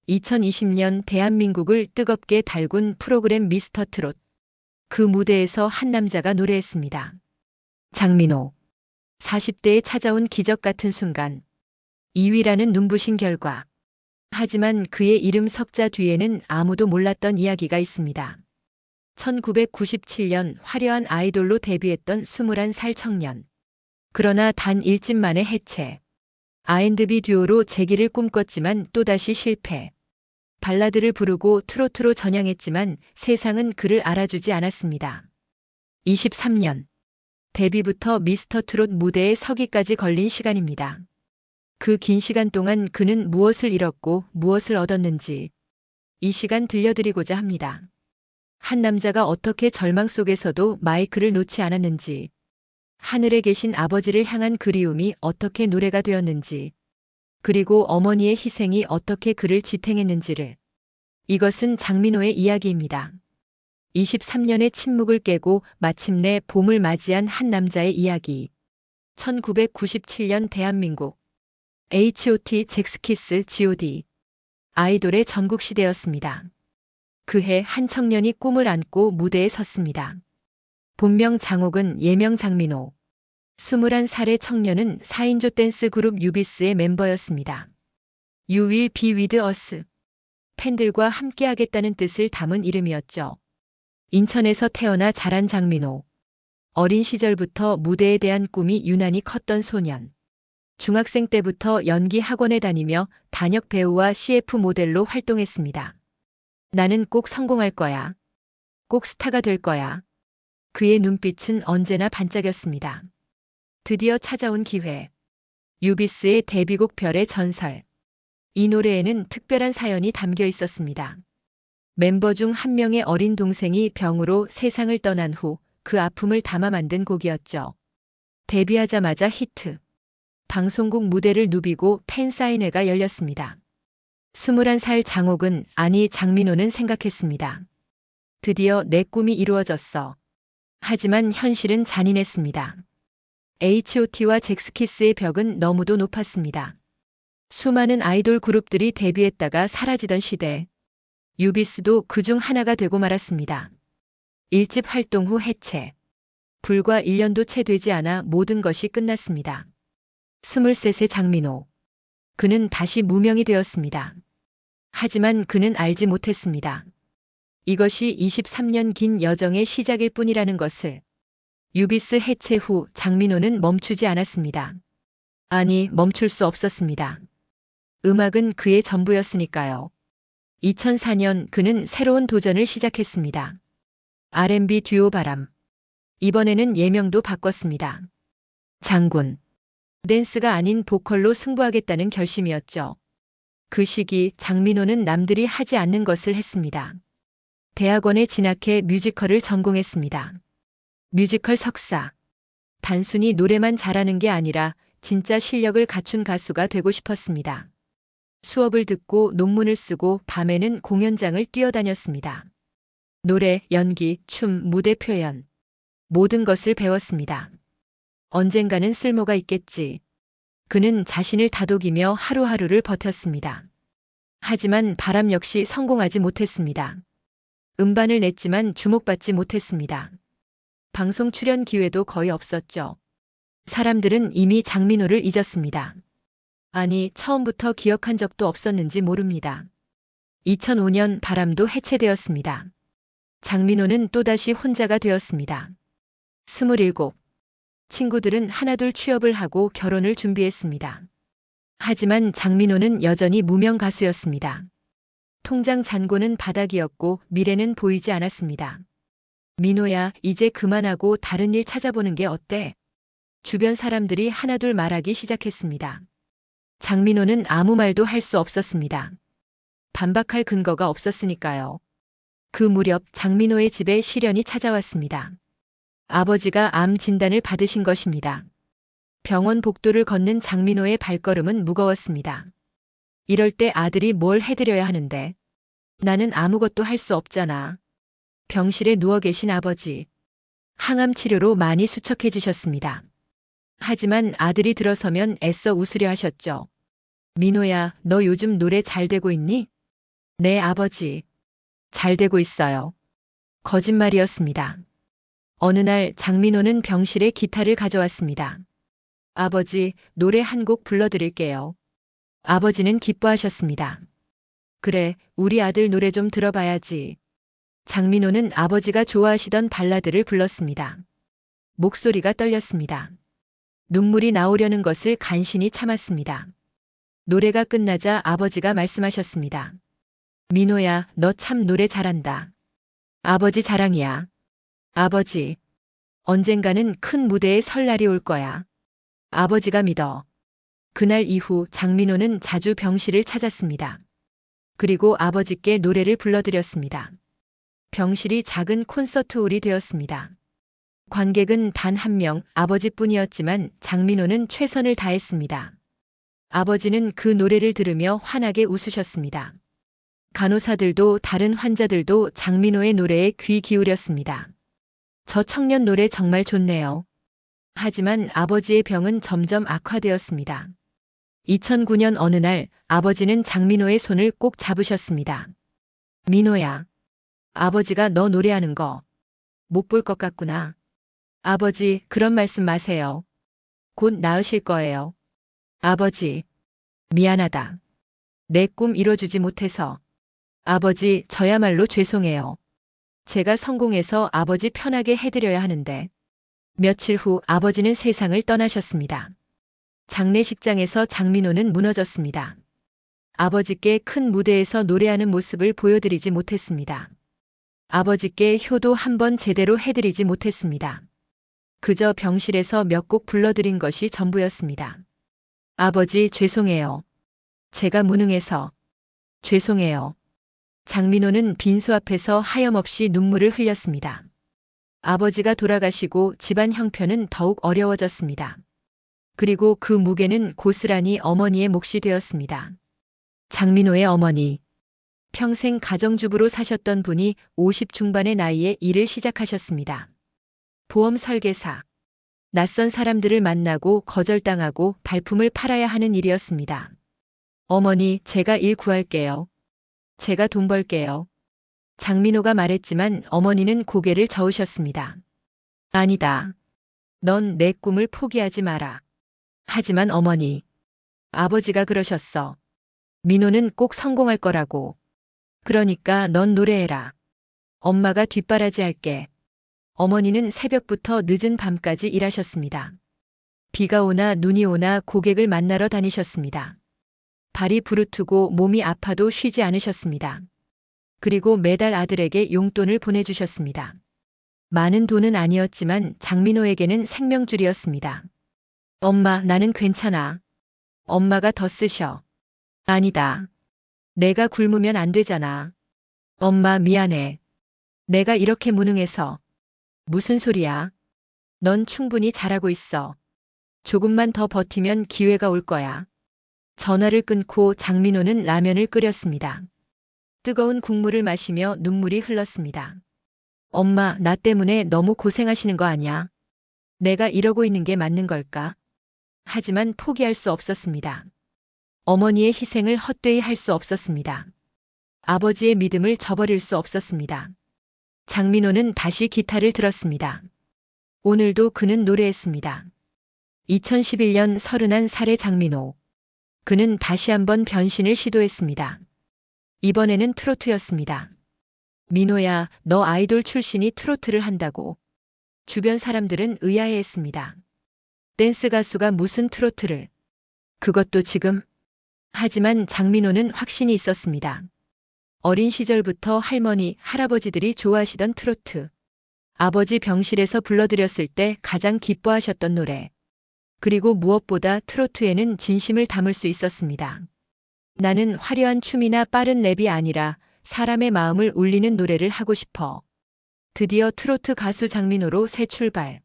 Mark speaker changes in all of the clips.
Speaker 1: 2020년 대한민국을 뜨겁게 달군 프로그램 미스터 트롯. 그 무대에서 한 남자가 노래했습니다. 장민호. 40대에 찾아온 기적 같은 순간. 2위라는 눈부신 결과. 하지만 그의 이름 석자 뒤에는 아무도 몰랐던 이야기가 있습니다. 1997년 화려한 아이돌로 데뷔했던 21살 청년. 그러나 단 1집 만에 해체. R&B 듀오로 재기를 꿈꿨지만 또다시 실패. 발라드를 부르고 트로트로 전향했지만 세상은 그를 알아주지 않았습니다. 23년. 데뷔부터 미스터 트롯 무대에 서기까지 걸린 시간입니다. 그 긴 시간 동안 그는 무엇을 잃었고 무엇을 얻었는지 이 시간 들려드리고자 합니다. 한 남자가 어떻게 절망 속에서도 마이크를 놓지 않았는지, 하늘에 계신 아버지를 향한 그리움이 어떻게 노래가 되었는지, 그리고 어머니의 희생이 어떻게 그를 지탱했는지를. 이것은 장민호의 이야기입니다. 23년의 침묵을 깨고 마침내 봄을 맞이한 한 남자의 이야기. 1997년 대한민국. H.O.T. 잭스키스 G.O.D. 아이돌의 전국시대였습니다. 그해 한 청년이 꿈을 안고 무대에 섰습니다. 본명 장옥은 예명 장민호. 21살의 청년은 4인조 댄스 그룹 유비스의 멤버였습니다. You will be with us. 팬들과 함께하겠다는 뜻을 담은 이름이었죠. 인천에서 태어나 자란 장민호. 어린 시절부터 무대에 대한 꿈이 유난히 컸던 소년. 중학생 때부터 연기 학원에 다니며 단역 배우와 CF 모델로 활동했습니다. 나는 꼭 성공할 거야. 꼭 스타가 될 거야. 그의 눈빛은 언제나 반짝였습니다. 드디어 찾아온 기회. 유비스의 데뷔곡 별의 전설. 이 노래에는 특별한 사연이 담겨 있었습니다. 멤버 중 한 명의 어린 동생이 병으로 세상을 떠난 후 그 아픔을 담아 만든 곡이었죠. 데뷔하자마자 히트. 방송국 무대를 누비고 팬사인회가 열렸습니다. 21살 장옥은, 아니 장민호는 생각했습니다. 드디어 내 꿈이 이루어졌어. 하지만 현실은 잔인했습니다. H.O.T와 잭스키스의 벽은 너무도 높았습니다. 수많은 아이돌 그룹들이 데뷔했다가 사라지던 시대. 유비스도 그중 하나가 되고 말았습니다. 1집 활동 후 해체. 불과 1년도 채 되지 않아 모든 것이 끝났습니다. 23세 장민호. 그는 다시 무명이 되었습니다. 하지만 그는 알지 못했습니다. 이것이 23년 긴 여정의 시작일 뿐이라는 것을. 유비스 해체 후 장민호는 멈추지 않았습니다. 아니, 멈출 수 없었습니다. 음악은 그의 전부였으니까요. 2004년 그는 새로운 도전을 시작했습니다. R&B 듀오 바람. 이번에는 예명도 바꿨습니다. 장군. 댄스가 아닌 보컬로 승부하겠다는 결심이었죠. 그 시기 장민호는 남들이 하지 않는 것을 했습니다. 대학원에 진학해 뮤지컬을 전공했습니다. 뮤지컬 석사. 단순히 노래만 잘하는 게 아니라 진짜 실력을 갖춘 가수가 되고 싶었습니다. 수업을 듣고 논문을 쓰고 밤에는 공연장을 뛰어다녔습니다. 노래, 연기, 춤, 무대 표현. 모든 것을 배웠습니다. 언젠가는 쓸모가 있겠지. 그는 자신을 다독이며 하루하루를 버텼습니다. 하지만 바람 역시 성공하지 못했습니다. 음반을 냈지만 주목받지 못했습니다. 방송 출연 기회도 거의 없었죠. 사람들은 이미 장민호를 잊었습니다. 아니, 처음부터 기억한 적도 없었는지 모릅니다. 2005년 바람도 해체되었습니다. 장민호는 또다시 혼자가 되었습니다. 27. 친구들은 하나둘 취업을 하고 결혼을 준비했습니다. 하지만 장민호는 여전히 무명 가수였습니다. 통장 잔고는 바닥이었고 미래는 보이지 않았습니다. 민호야, 이제 그만하고 다른 일 찾아보는 게 어때? 주변 사람들이 하나둘 말하기 시작했습니다. 장민호는 아무 말도 할 수 없었습니다. 반박할 근거가 없었으니까요. 그 무렵 장민호의 집에 시련이 찾아왔습니다. 아버지가 암 진단을 받으신 것입니다. 병원 복도를 걷는 장민호의 발걸음은 무거웠습니다. 이럴 때 아들이 뭘 해드려야 하는데. 나는 아무것도 할 수 없잖아. 병실에 누워 계신 아버지. 항암 치료로 많이 수척해지셨습니다. 하지만 아들이 들어서면 애써 웃으려 하셨죠. 민호야, 너 요즘 노래 잘 되고 있니? 네, 아버지. 잘 되고 있어요. 거짓말이었습니다. 어느 날 장민호는 병실에 기타를 가져왔습니다. 아버지, 노래 한 곡 불러드릴게요. 아버지는 기뻐하셨습니다. 그래, 우리 아들 노래 좀 들어봐야지. 장민호는 아버지가 좋아하시던 발라드를 불렀습니다. 목소리가 떨렸습니다. 눈물이 나오려는 것을 간신히 참았습니다. 노래가 끝나자 아버지가 말씀하셨습니다. 민호야, 너 참 노래 잘한다. 아버지 자랑이야. 아버지, 언젠가는 큰 무대에 설 날이 올 거야. 아버지가 믿어. 그날 이후 장민호는 자주 병실을 찾았습니다. 그리고 아버지께 노래를 불러드렸습니다. 병실이 작은 콘서트홀이 되었습니다. 관객은 단 한 명, 아버지뿐이었지만 장민호는 최선을 다했습니다. 아버지는 그 노래를 들으며 환하게 웃으셨습니다. 간호사들도 다른 환자들도 장민호의 노래에 귀 기울였습니다. 저 청년 노래 정말 좋네요. 하지만 아버지의 병은 점점 악화되었습니다. 2009년 어느 날 아버지는 장민호의 손을 꼭 잡으셨습니다. 민호야, 아버지가 너 노래하는 거 못 볼 것 같구나. 아버지, 그런 말씀 마세요. 곧 나으실 거예요. 아버지, 미안하다. 내 꿈 이뤄주지 못해서. 아버지, 저야말로 죄송해요. 제가 성공해서 아버지 편하게 해드려야 하는데. 며칠 후 아버지는 세상을 떠나셨습니다. 장례식장에서 장민호는 무너졌습니다. 아버지께 큰 무대에서 노래하는 모습을 보여드리지 못했습니다. 아버지께 효도 한번 제대로 해드리지 못했습니다. 그저 병실에서 몇 곡 불러드린 것이 전부였습니다. 아버지, 죄송해요. 제가 무능해서. 죄송해요. 장민호는 빈소 앞에서 하염없이 눈물을 흘렸습니다. 아버지가 돌아가시고 집안 형편은 더욱 어려워졌습니다. 그리고 그 무게는 고스란히 어머니의 몫이 되었습니다. 장민호의 어머니. 평생 가정주부로 사셨던 분이 50 중반의 나이에 일을 시작하셨습니다. 보험 설계사. 낯선 사람들을 만나고 거절당하고 발품을 팔아야 하는 일이었습니다. 어머니, 제가 일 구할게요. 제가 돈 벌게요. 장민호가 말했지만 어머니는 고개를 저으셨습니다. 아니다. 넌 내 꿈을 포기하지 마라. 하지만 어머니. 아버지가 그러셨어. 민호는 꼭 성공할 거라고. 그러니까 넌 노래해라. 엄마가 뒷바라지 할게. 어머니는 새벽부터 늦은 밤까지 일하셨습니다. 비가 오나 눈이 오나 고객을 만나러 다니셨습니다. 발이 부르트고 몸이 아파도 쉬지 않으셨습니다. 그리고 매달 아들에게 용돈을 보내주셨습니다. 많은 돈은 아니었지만 장민호에게는 생명줄이었습니다. 엄마, 나는 괜찮아. 엄마가 더 쓰셔. 아니다. 내가 굶으면 안 되잖아. 엄마, 미안해. 내가 이렇게 무능해서. 무슨 소리야? 넌 충분히 잘하고 있어. 조금만 더 버티면 기회가 올 거야. 전화를 끊고 장민호는 라면을 끓였습니다. 뜨거운 국물을 마시며 눈물이 흘렀습니다. 엄마, 나 때문에 너무 고생하시는 거 아니야? 내가 이러고 있는 게 맞는 걸까? 하지만 포기할 수 없었습니다. 어머니의 희생을 헛되이 할 수 없었습니다. 아버지의 믿음을 저버릴 수 없었습니다. 장민호는 다시 기타를 들었습니다. 오늘도 그는 노래했습니다. 2011년 31살의 장민호. 그는 다시 한번 변신을 시도했습니다. 이번에는 트로트였습니다. 민호야, 너 아이돌 출신이 트로트를 한다고. 주변 사람들은 의아해했습니다. 댄스 가수가 무슨 트로트를. 그것도 지금. 하지만 장민호는 확신이 있었습니다. 어린 시절부터 할머니, 할아버지들이 좋아하시던 트로트. 아버지 병실에서 불러드렸을 때 가장 기뻐하셨던 노래. 그리고 무엇보다 트로트에는 진심을 담을 수 있었습니다. 나는 화려한 춤이나 빠른 랩이 아니라 사람의 마음을 울리는 노래를 하고 싶어. 드디어 트로트 가수 장민호로 새 출발.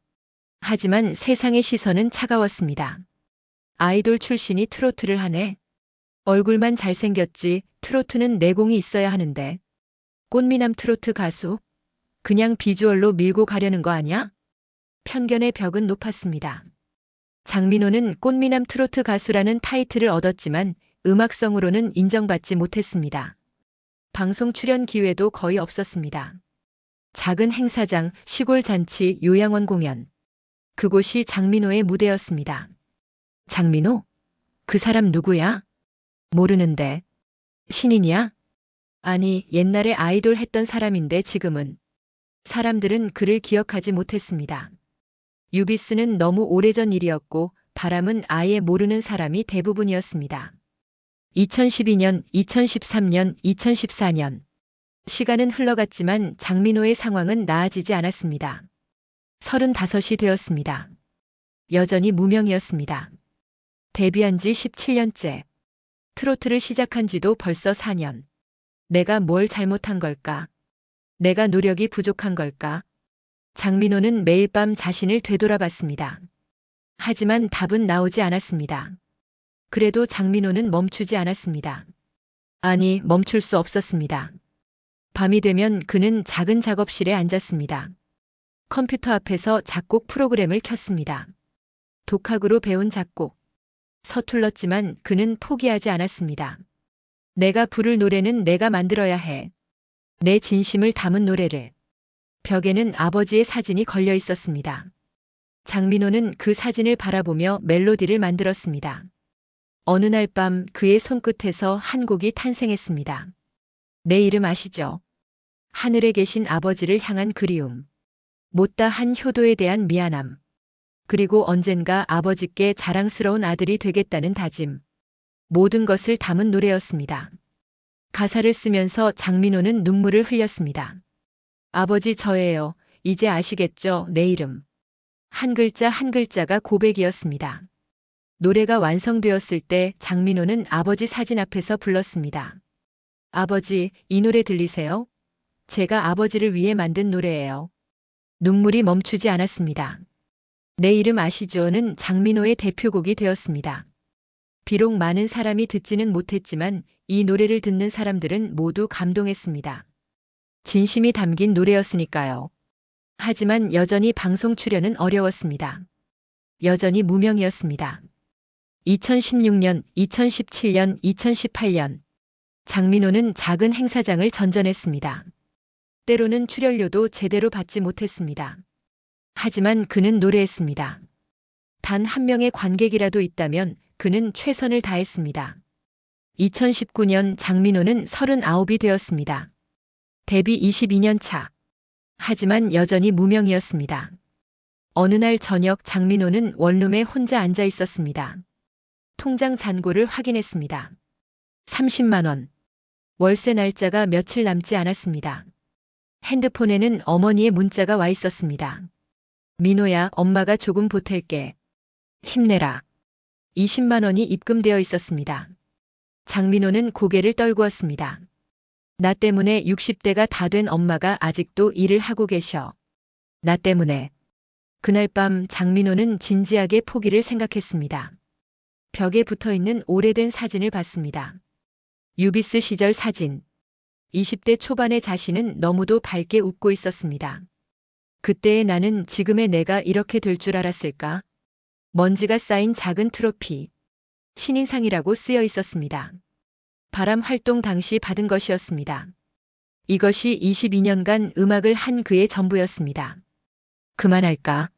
Speaker 1: 하지만 세상의 시선은 차가웠습니다. 아이돌 출신이 트로트를 하네. 얼굴만 잘생겼지 트로트는 내공이 있어야 하는데. 꽃미남 트로트 가수? 그냥 비주얼로 밀고 가려는 거 아냐? 편견의 벽은 높았습니다. 장민호는 꽃미남 트로트 가수라는 타이틀을 얻었지만 음악성으로는 인정받지 못했습니다. 방송 출연 기회도 거의 없었습니다. 작은 행사장, 시골 잔치, 요양원 공연. 그곳이 장민호의 무대였습니다. 장민호? 그 사람 누구야? 모르는데. 신인이야? 아니, 옛날에 아이돌 했던 사람인데 지금은. 사람들은 그를 기억하지 못했습니다. 유비스는 너무 오래전 일이었고 바람은 아예 모르는 사람이 대부분이었습니다. 2012년, 2013년, 2014년. 시간은 흘러갔지만 장민호의 상황은 나아지지 않았습니다. 35이 되었습니다. 여전히 무명이었습니다. 데뷔한 지 17년째. 트로트를 시작한 지도 벌써 4년. 내가 뭘 잘못한 걸까? 내가 노력이 부족한 걸까? 장민호는 매일 밤 자신을 되돌아봤습니다. 하지만 답은 나오지 않았습니다. 그래도 장민호는 멈추지 않았습니다. 아니, 멈출 수 없었습니다. 밤이 되면 그는 작은 작업실에 앉았습니다. 컴퓨터 앞에서 작곡 프로그램을 켰습니다. 독학으로 배운 작곡. 서툴렀지만 그는 포기하지 않았습니다. 내가 부를 노래는 내가 만들어야 해. 내 진심을 담은 노래를. 벽에는 아버지의 사진이 걸려 있었습니다. 장민호는 그 사진을 바라보며 멜로디를 만들었습니다. 어느 날 밤 그의 손끝에서 한 곡이 탄생했습니다. 내 이름 아시죠? 하늘에 계신 아버지를 향한 그리움. 못다 한 효도에 대한 미안함. 그리고 언젠가 아버지께 자랑스러운 아들이 되겠다는 다짐. 모든 것을 담은 노래였습니다. 가사를 쓰면서 장민호는 눈물을 흘렸습니다. 아버지 저예요. 이제 아시겠죠? 내 이름. 한 글자 한 글자가 고백이었습니다. 노래가 완성되었을 때 장민호는 아버지 사진 앞에서 불렀습니다. 아버지, 이 노래 들리세요? 제가 아버지를 위해 만든 노래예요. 눈물이 멈추지 않았습니다. 내 이름 아시죠?는 장민호의 대표곡이 되었습니다. 비록 많은 사람이 듣지는 못했지만 이 노래를 듣는 사람들은 모두 감동했습니다. 진심이 담긴 노래였으니까요. 하지만 여전히 방송 출연은 어려웠습니다. 여전히 무명이었습니다. 2016년, 2017년, 2018년. 장민호는 작은 행사장을 전전했습니다. 때로는 출연료도 제대로 받지 못했습니다. 하지만 그는 노래했습니다. 단 한 명의 관객이라도 있다면 그는 최선을 다했습니다. 2019년 장민호는 39이 되었습니다. 데뷔 22년 차. 하지만 여전히 무명이었습니다. 어느 날 저녁 장민호는 원룸에 혼자 앉아 있었습니다. 통장 잔고를 확인했습니다. 30만 원. 월세 날짜가 며칠 남지 않았습니다. 핸드폰에는 어머니의 문자가 와 있었습니다. 민호야, 엄마가 조금 보탤게. 힘내라. 20만 원이 입금되어 있었습니다. 장민호는 고개를 떨구었습니다. 나 때문에 60대가 다 된 엄마가 아직도 일을 하고 계셔. 나 때문에. 그날 밤 장민호는 진지하게 포기를 생각했습니다. 벽에 붙어 있는 오래된 사진을 봤습니다. 유비스 시절 사진. 20대 초반의 자신은 너무도 밝게 웃고 있었습니다. 그때의 나는 지금의 내가 이렇게 될 줄 알았을까? 먼지가 쌓인 작은 트로피. 신인상이라고 쓰여 있었습니다. 바람 활동 당시 받은 것이었습니다. 이것이 22년간 음악을 한 그의 전부였습니다. 그만할까?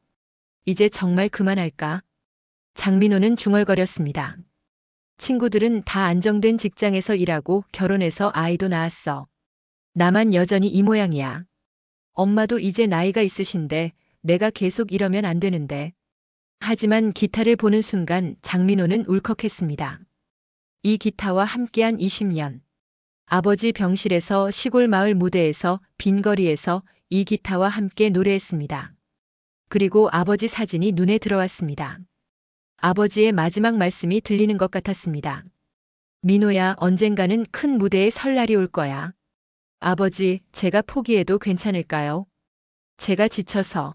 Speaker 1: 이제 정말 그만할까? 장민호는 중얼거렸습니다. 친구들은 다 안정된 직장에서 일하고 결혼해서 아이도 낳았어. 나만 여전히 이 모양이야. 엄마도 이제 나이가 있으신데 내가 계속 이러면 안 되는데. 하지만 기타를 보는 순간 장민호는 울컥했습니다. 이 기타와 함께한 20년. 아버지 병실에서 시골 마을 무대에서 빈 거리에서 이 기타와 함께 노래했습니다. 그리고 아버지 사진이 눈에 들어왔습니다. 아버지의 마지막 말씀이 들리는 것 같았습니다. 민호야, 언젠가는 큰 무대에 설 날이 올 거야. 아버지, 제가 포기해도 괜찮을까요? 제가 지쳐서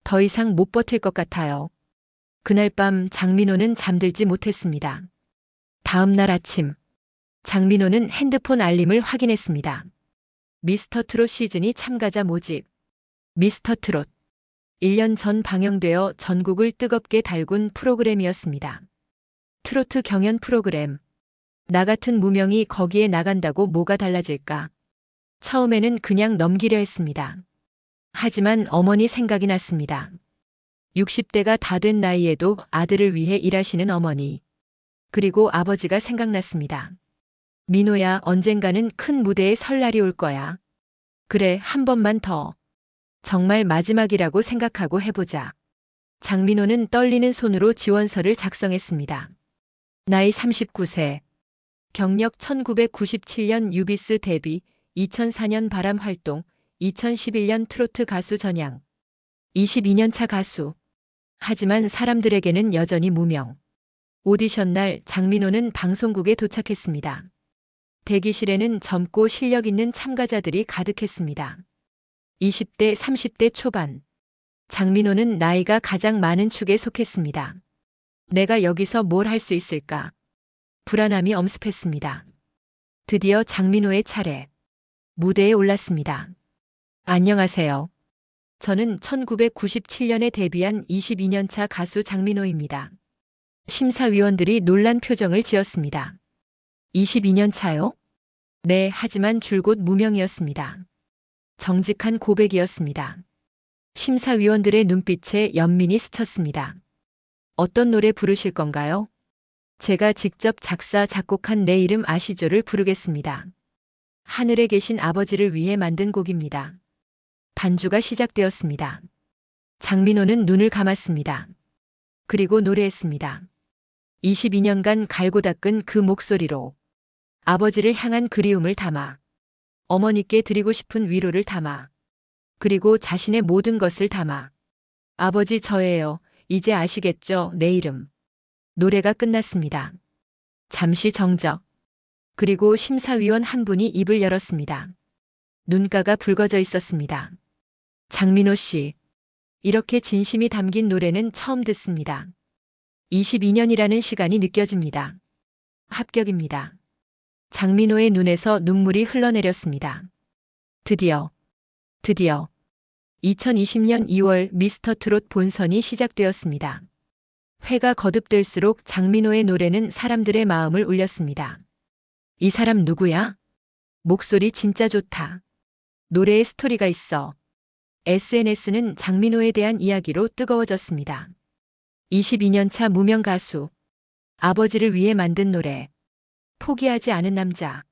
Speaker 1: 더 이상 못 버틸 것 같아요. 그날 밤 장민호는 잠들지 못했습니다. 다음 날 아침, 장민호는 핸드폰 알림을 확인했습니다. 미스터 트롯 시즌이 참가자 모집. 미스터 트롯. 1년 전 방영되어 전국을 뜨겁게 달군 프로그램이었습니다. 트로트 경연 프로그램. 나 같은 무명이 거기에 나간다고 뭐가 달라질까? 처음에는 그냥 넘기려 했습니다. 하지만 어머니 생각이 났습니다. 60대가 다 된 나이에도 아들을 위해 일하시는 어머니. 그리고 아버지가 생각났습니다. 민호야, 언젠가는 큰 무대에 설 날이 올 거야. 그래, 한 번만 더. 정말 마지막이라고 생각하고 해보자. 장민호는 떨리는 손으로 지원서를 작성했습니다. 나이 39세. 경력 1997년 유비스 데뷔, 2004년 바람 활동, 2011년 트로트 가수 전향. 22년 차 가수. 하지만 사람들에게는 여전히 무명. 오디션 날 장민호는 방송국에 도착했습니다. 대기실에는 젊고 실력 있는 참가자들이 가득했습니다. 20대, 30대 초반. 장민호는 나이가 가장 많은 축에 속했습니다. 내가 여기서 뭘 할 수 있을까? 불안함이 엄습했습니다. 드디어 장민호의 차례. 무대에 올랐습니다. 안녕하세요. 저는 1997년에 데뷔한 22년 차 가수 장민호입니다. 심사위원들이 놀란 표정을 지었습니다. 22년 차요? 네, 하지만 줄곧 무명이었습니다. 정직한 고백이었습니다. 심사위원들의 눈빛에 연민이 스쳤습니다. 어떤 노래 부르실 건가요? 제가 직접 작사, 작곡한 내 이름 아시죠를 부르겠습니다. 하늘에 계신 아버지를 위해 만든 곡입니다. 반주가 시작되었습니다. 장민호는 눈을 감았습니다. 그리고 노래했습니다. 22년간 갈고 닦은 그 목소리로 아버지를 향한 그리움을 담아, 어머니께 드리고 싶은 위로를 담아, 그리고 자신의 모든 것을 담아. 아버지 저예요. 이제 아시겠죠? 내 이름. 노래가 끝났습니다. 잠시 정적. 그리고 심사위원 한 분이 입을 열었습니다. 눈가가 붉어져 있었습니다. 장민호 씨. 이렇게 진심이 담긴 노래는 처음 듣습니다. 22년이라는 시간이 느껴집니다. 합격입니다. 장민호의 눈에서 눈물이 흘러내렸습니다. 드디어 2020년 2월 미스터 트롯 본선이 시작되었습니다. 회가 거듭될수록 장민호의 노래는 사람들의 마음을 울렸습니다. 이 사람 누구야? 목소리 진짜 좋다. 노래에 스토리가 있어. SNS는 장민호에 대한 이야기로 뜨거워졌습니다. 22년 차 무명 가수. 아버지를 위해 만든 노래. 포기하지 않은 남자.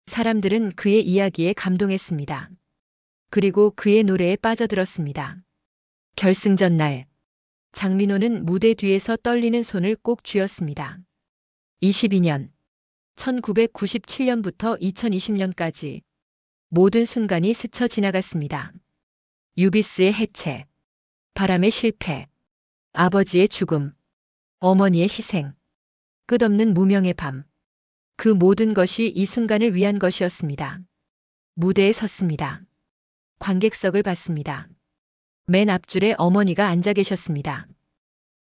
Speaker 1: 사람들은 그의 이야기에 감동했습니다. 그리고 그의 노래에 빠져들었습니다. 결승전 날. 장민호는 무대 뒤에서 떨리는 손을 꼭 쥐었습니다. 22년. 1997년부터 2020년까지 모든 순간이 스쳐 지나갔습니다. 유비스의 해체, 바람의 실패, 아버지의 죽음, 어머니의 희생, 끝없는 무명의 밤. 그 모든 것이 이 순간을 위한 것이었습니다. 무대에 섰습니다. 관객석을 봤습니다. 맨 앞줄에 어머니가 앉아 계셨습니다.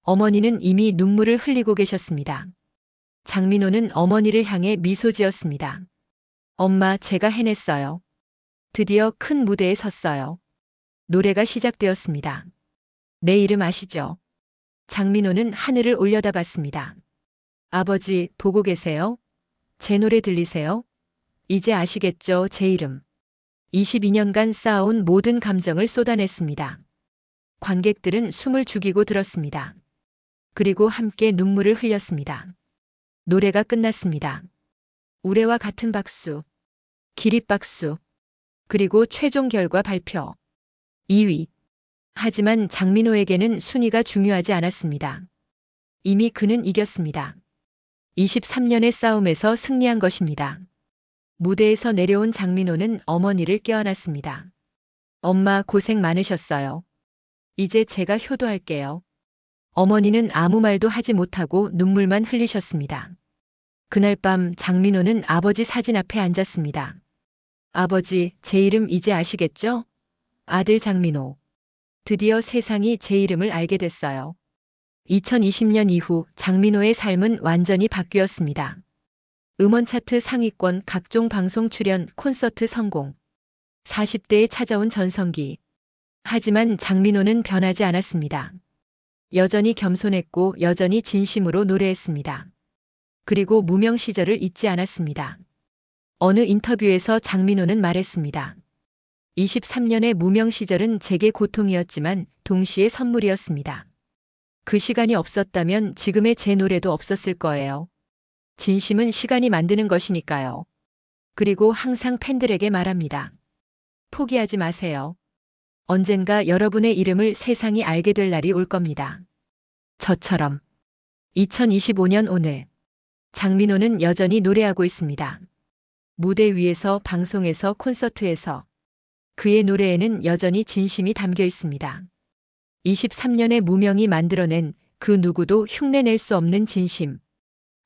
Speaker 1: 어머니는 이미 눈물을 흘리고 계셨습니다. 장민호는 어머니를 향해 미소 지었습니다. 엄마, 제가 해냈어요. 드디어 큰 무대에 섰어요. 노래가 시작되었습니다. 내 이름 아시죠? 장민호는 하늘을 올려다봤습니다. 아버지, 보고 계세요? 제 노래 들리세요? 이제 아시겠죠, 제 이름. 22년간 쌓아온 모든 감정을 쏟아냈습니다. 관객들은 숨을 죽이고 들었습니다. 그리고 함께 눈물을 흘렸습니다. 노래가 끝났습니다. 우레와 같은 박수, 기립박수, 그리고 최종 결과 발표. 2위. 하지만 장민호에게는 순위가 중요하지 않았습니다. 이미 그는 이겼습니다. 23년의 싸움에서 승리한 것입니다. 무대에서 내려온 장민호는 어머니를 껴안았습니다. 엄마, 고생 많으셨어요. 이제 제가 효도할게요. 어머니는 아무 말도 하지 못하고 눈물만 흘리셨습니다. 그날 밤 장민호는 아버지 사진 앞에 앉았습니다. 아버지, 제 이름 이제 아시겠죠? 아들 장민호. 드디어 세상이 제 이름을 알게 됐어요. 2020년 이후 장민호의 삶은 완전히 바뀌었습니다. 음원 차트 상위권, 각종 방송 출연, 콘서트 성공. 40대에 찾아온 전성기. 하지만 장민호는 변하지 않았습니다. 여전히 겸손했고 여전히 진심으로 노래했습니다. 그리고 무명 시절을 잊지 않았습니다. 어느 인터뷰에서 장민호는 말했습니다. 23년의 무명 시절은 제게 고통이었지만 동시에 선물이었습니다. 그 시간이 없었다면 지금의 제 노래도 없었을 거예요. 진심은 시간이 만드는 것이니까요. 그리고 항상 팬들에게 말합니다. 포기하지 마세요. 언젠가 여러분의 이름을 세상이 알게 될 날이 올 겁니다. 저처럼. 2025년 오늘 장민호는 여전히 노래하고 있습니다. 무대 위에서, 방송에서, 콘서트에서 그의 노래에는 여전히 진심이 담겨 있습니다. 23년의 무명이 만들어낸 그 누구도 흉내낼 수 없는 진심.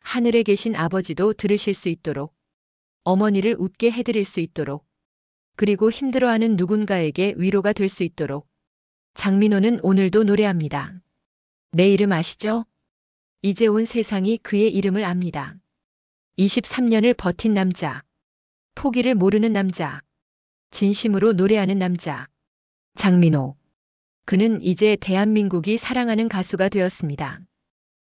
Speaker 1: 하늘에 계신 아버지도 들으실 수 있도록, 어머니를 웃게 해드릴 수 있도록, 그리고 힘들어하는 누군가에게 위로가 될 수 있도록 장민호는 오늘도 노래합니다. 내 이름 아시죠? 이제 온 세상이 그의 이름을 압니다. 23년을 버틴 남자. 포기를 모르는 남자. 진심으로 노래하는 남자. 장민호. 그는 이제 대한민국이 사랑하는 가수가 되었습니다.